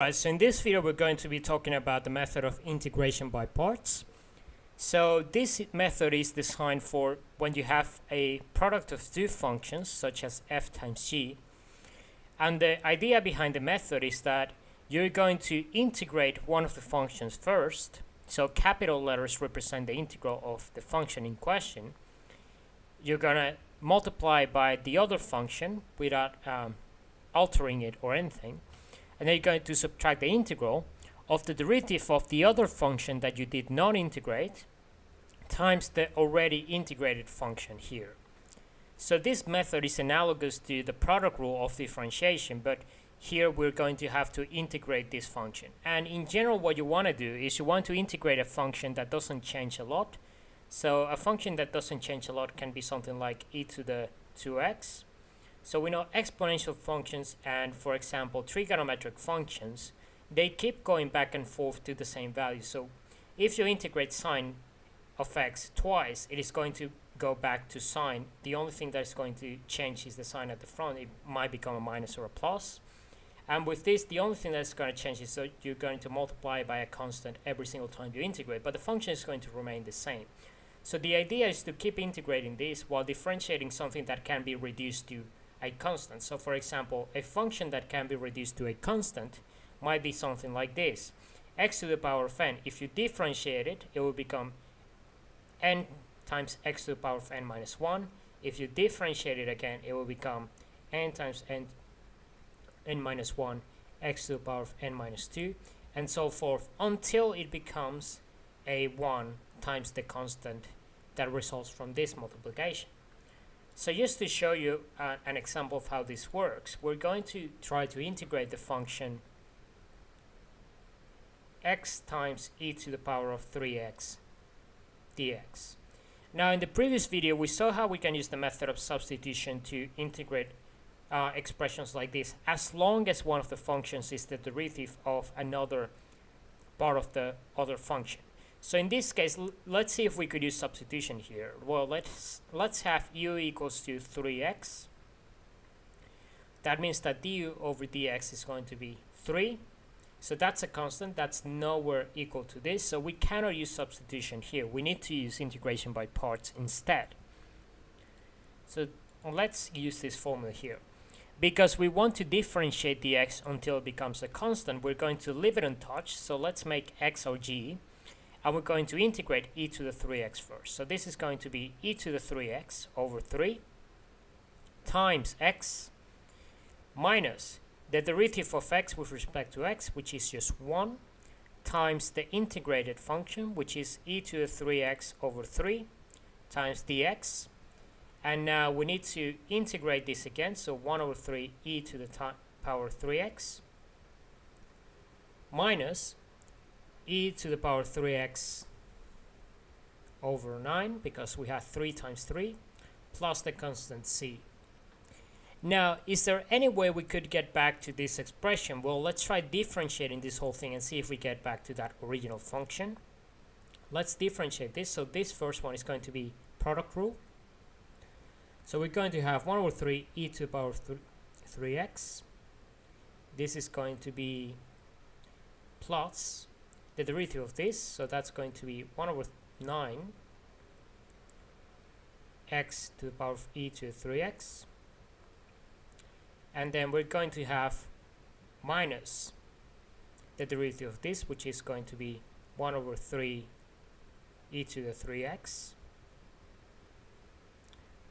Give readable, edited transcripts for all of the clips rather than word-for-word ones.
Alright, so in this video we're going to be talking about the method of integration by parts. So this method is designed for when you have a product of two functions such as f times g, and the idea behind the method is that you're going to integrate one of the functions first. So capital letters represent the integral of the function in question. You're gonna multiply by the other function without altering it or anything. And then you're going to subtract the integral of the derivative of the other function that you did not integrate times the already integrated function here. So this method is analogous to the product rule of differentiation, but here we're going to have to integrate this function. And in general, what you want to do is you want to integrate a function that doesn't change a lot. So a function that doesn't change a lot can be something like e to the 2x. So we know exponential functions and, for example, trigonometric functions, they keep going back and forth to the same value. So if you integrate sine of x twice, it is going to go back to sine. The only thing that is going to change is the sign at the front. It might become a minus or a plus. And with this, the only thing that's going to change is that you're going to multiply by a constant every single time you integrate, but the function is going to remain the same. So the idea is to keep integrating this while differentiating something that can be reduced to a constant. So for example, a function that can be reduced to a constant might be something like this: x to the power of n. If you differentiate it, it will become n times x to the power of n minus 1. If you differentiate it again, it will become n times n minus 1 x to the power of n minus 2, and so forth, until it becomes a 1 times the constant that results from this multiplication. So just to show you an example of how this works, we're going to try to integrate the function x times e to the power of 3x dx. Now in the previous video we saw how we can use the method of substitution to integrate expressions like this, as long as one of the functions is the derivative of another part of the other function. So in this case, let's see if we could use substitution here. Well, let's have u equals to 3x. That means that du over dx is going to be 3. So that's a constant. That's nowhere equal to this. So we cannot use substitution here. We need to use integration by parts instead. So let's use this formula here. Because we want to differentiate dx until it becomes a constant, we're going to leave it untouched. So let's make x our g. And we're going to integrate e to the 3x first. So this is going to be e to the 3x over 3 times x minus the derivative of x with respect to x, which is just 1, times the integrated function, which is e to the 3x over 3 times dx. And now we need to integrate this again, so 1 over 3 e to the power 3x minus e to the power 3x over 9, because we have 3 times 3, plus the constant c. Now, is there any way we could get back to this expression? Well, let's try differentiating this whole thing and see if we get back to that original function. Let's differentiate this. So this first one is going to be product rule. So we're going to have 1 over 3 e to the power 3x. This is going to be plus the derivative of this, so that's going to be 1 over 9 x to the power of e to the 3x. And then we're going to have minus the derivative of this, which is going to be 1 over 3 e to the 3x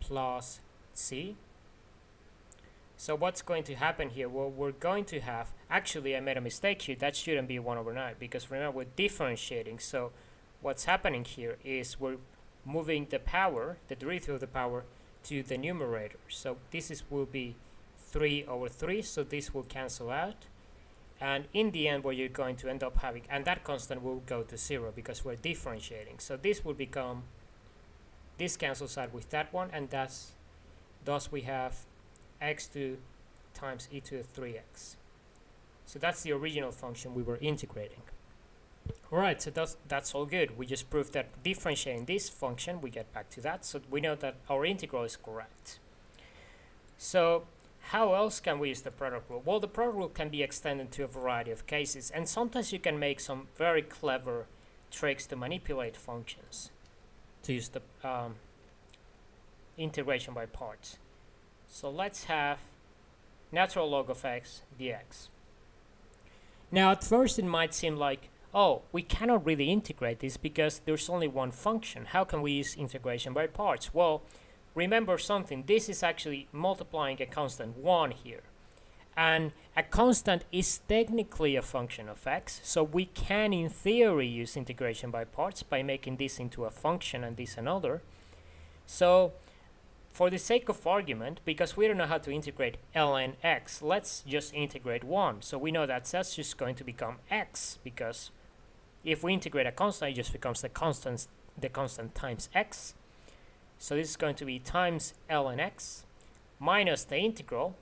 plus c. So what's going to happen here? Well, we're going to have, actually I made a mistake here, that shouldn't be 1 over 9, because remember we're differentiating. So what's happening here is we're moving the power, the derivative of the power, to the numerator. So this will be 3 over 3, so this will cancel out. And in the end what you're going to end up having, and that constant will go to 0 because we're differentiating. So this will become, this cancels out with that one, and thus we have x2 times e to the 3x. So that's the original function we were integrating. Alright, so that's all good. We just proved that differentiating this function, we get back to that. So we know that our integral is correct. So how else can we use the product rule? Well, the product rule can be extended to a variety of cases, and sometimes you can make some very clever tricks to manipulate functions to use the integration by parts. So let's have natural log of x dx. Now at first it might seem like, oh, we cannot really integrate this because there's only one function. How can we use integration by parts? Well, remember something, this is actually multiplying a constant 1 here. And a constant is technically a function of x, so we can in theory use integration by parts by making this into a function and this another. So for the sake of argument, because we don't know how to integrate ln x, let's just integrate 1. So we know that that's just going to become x, because if we integrate a constant, it just becomes the constant times x. So this is going to be times ln x minus the integral.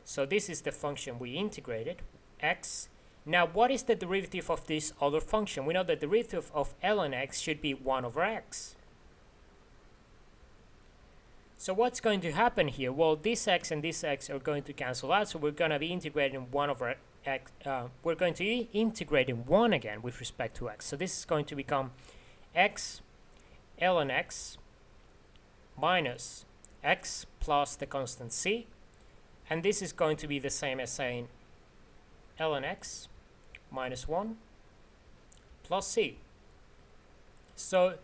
So this is the function we integrated, x. Now what is the derivative of this other function? We know that the derivative of ln x should be 1 over x. So what's going to happen here? Well, this x and this x are going to cancel out, so we're going to be integrating 1 over x. We're going to be integrating 1 again with respect to x. So this is going to become x ln x minus x plus the constant c. And this is going to be the same as saying ln x minus 1 plus c. So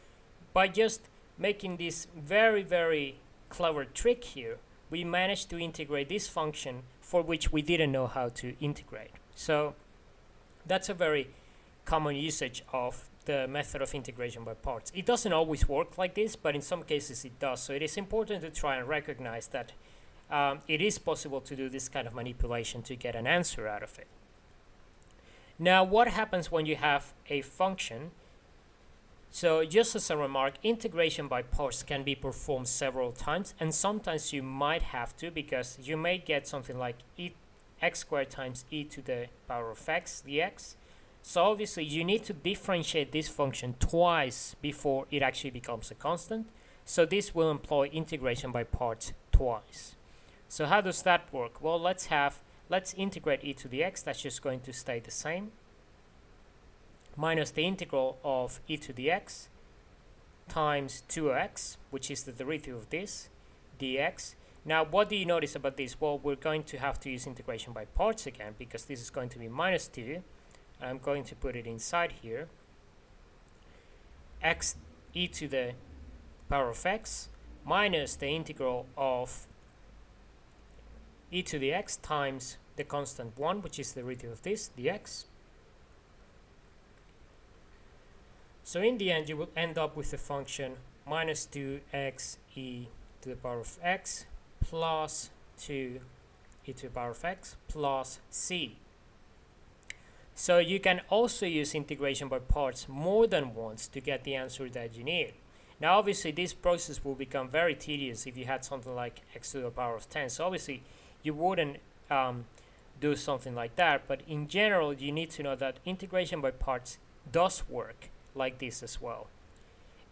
by just making this very, very clever trick here, we managed to integrate this function for which we didn't know how to integrate. So that's a very common usage of the method of integration by parts. It doesn't always work like this, but in some cases it does. So it is important to try and recognize that it is possible to do this kind of manipulation to get an answer out of it. Now, what happens when you have a function? So just as a remark, integration by parts can be performed several times, and sometimes you might have to, because you may get something like x squared times e to the power of x dx. So obviously you need to differentiate this function twice before it actually becomes a constant. So this will employ integration by parts twice. So how does that work? Well, let's integrate e to the x. That's just going to stay the same, minus the integral of e to the x times 2x, which is the derivative of this, dx. Now, what do you notice about this? Well, we're going to have to use integration by parts again, because this is going to be minus 2. I'm going to put it inside here. X e to the power of x minus the integral of e to the x times the constant 1, which is the derivative of this, dx. So in the end, you will end up with the function minus 2x e to the power of x plus 2 e to the power of x plus c. So you can also use integration by parts more than once to get the answer that you need. Now obviously this process will become very tedious if you had something like x to the power of 10. So obviously you wouldn't do something like that, but in general you need to know that integration by parts does work like this as well.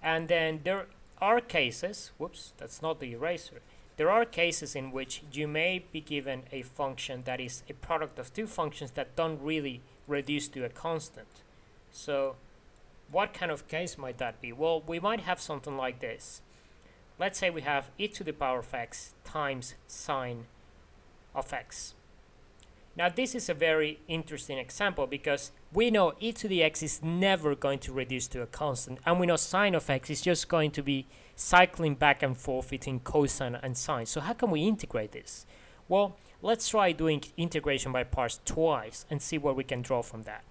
And then there are cases, whoops, that's not the eraser. There are cases in which you may be given a function that is a product of two functions that don't really reduce to a constant. So what kind of case might that be? Well, we might have something like this. Let's say we have e to the power of x times sine of x. Now this is a very interesting example, because we know e to the x is never going to reduce to a constant, and we know sine of x is just going to be cycling back and forth between cosine and sine. So how can we integrate this? Well, let's try doing integration by parts twice and see what we can draw from that.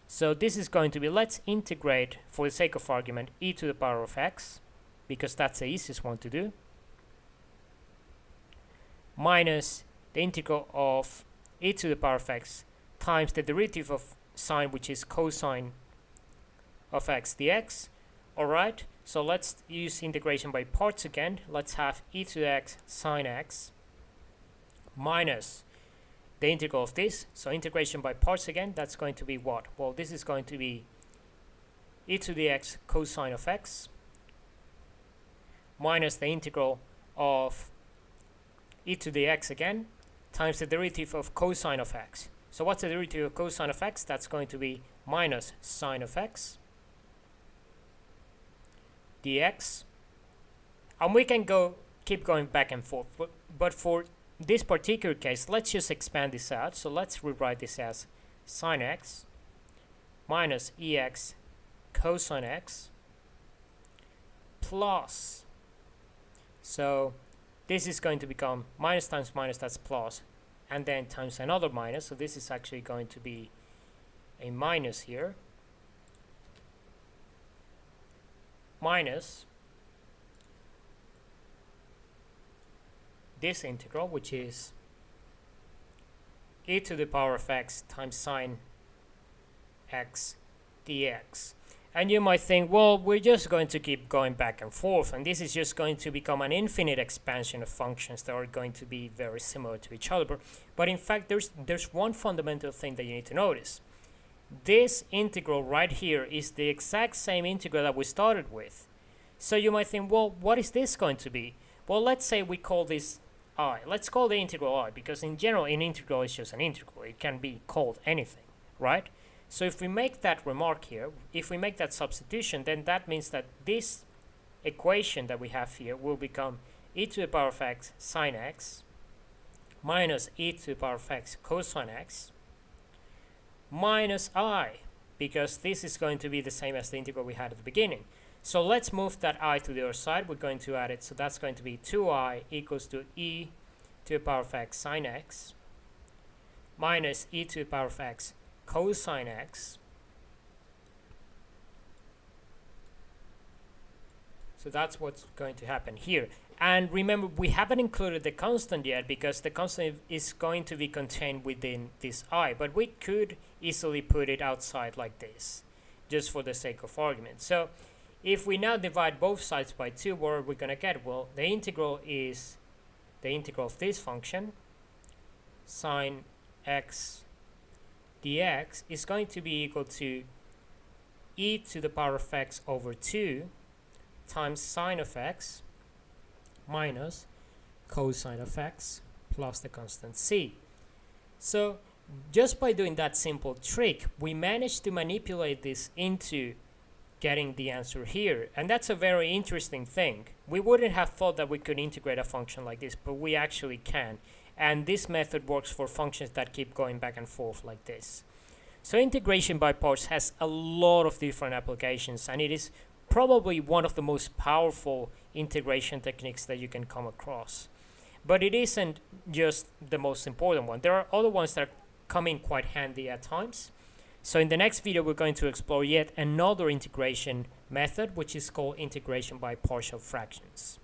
So this is going to be, let's integrate, for the sake of argument, e to the power of x, because that's the easiest one to do, minus the integral of e to the power of x times the derivative of sine, which is cosine of x dx. Alright, so let's use integration by parts again. Let's have e to the x sine x minus the integral of this. So integration by parts again, that's going to be what? Well, this is going to be e to the x cosine of x minus the integral of e to the x again times the derivative of cosine of x. So what's the derivative of cosine of x? That's going to be minus sine of x dx. And we can keep going back and forth. But for this particular case, let's just expand this out. So let's rewrite this as sine x minus ex cosine x plus. So this is going to become minus times minus, that's plus, and then times another minus. So this is actually going to be a minus here. Minus this integral, which is e to the power of x times sine x dx. And you might think, well, we're just going to keep going back and forth, and this is just going to become an infinite expansion of functions that are going to be very similar to each other. But in fact, there's one fundamental thing that you need to notice. This integral right here is the exact same integral that we started with. So you might think, well, what is this going to be? Well, let's say we call this I. Let's call the integral I, because in general, an integral is just an integral. It can be called anything, right? So if we make that remark here, if we make that substitution, then that means that this equation that we have here will become e to the power of x sine x minus e to the power of x cosine x minus I, because this is going to be the same as the integral we had at the beginning. So let's move that I to the other side. We're going to add it. So that's going to be 2I equals to e to the power of x sine x minus e to the power of x cosine x. So that's what's going to happen here. And remember, we haven't included the constant yet because the constant is going to be contained within this I, but we could easily put it outside like this, just for the sake of argument. So if we now divide both sides by 2, what are we going to get? Well, the integral is the integral of this function, sine x dx, is going to be equal to e to the power of x over 2 times sine of x minus cosine of x plus the constant c. So just by doing that simple trick, we managed to manipulate this into getting the answer here. And that's a very interesting thing. We wouldn't have thought that we could integrate a function like this, but we actually can. And this method works for functions that keep going back and forth like this. So integration by parts has a lot of different applications, and it is probably one of the most powerful integration techniques that you can come across. But it isn't just the most important one. There are other ones that come in quite handy at times. So in the next video, we're going to explore yet another integration method, which is called integration by partial fractions.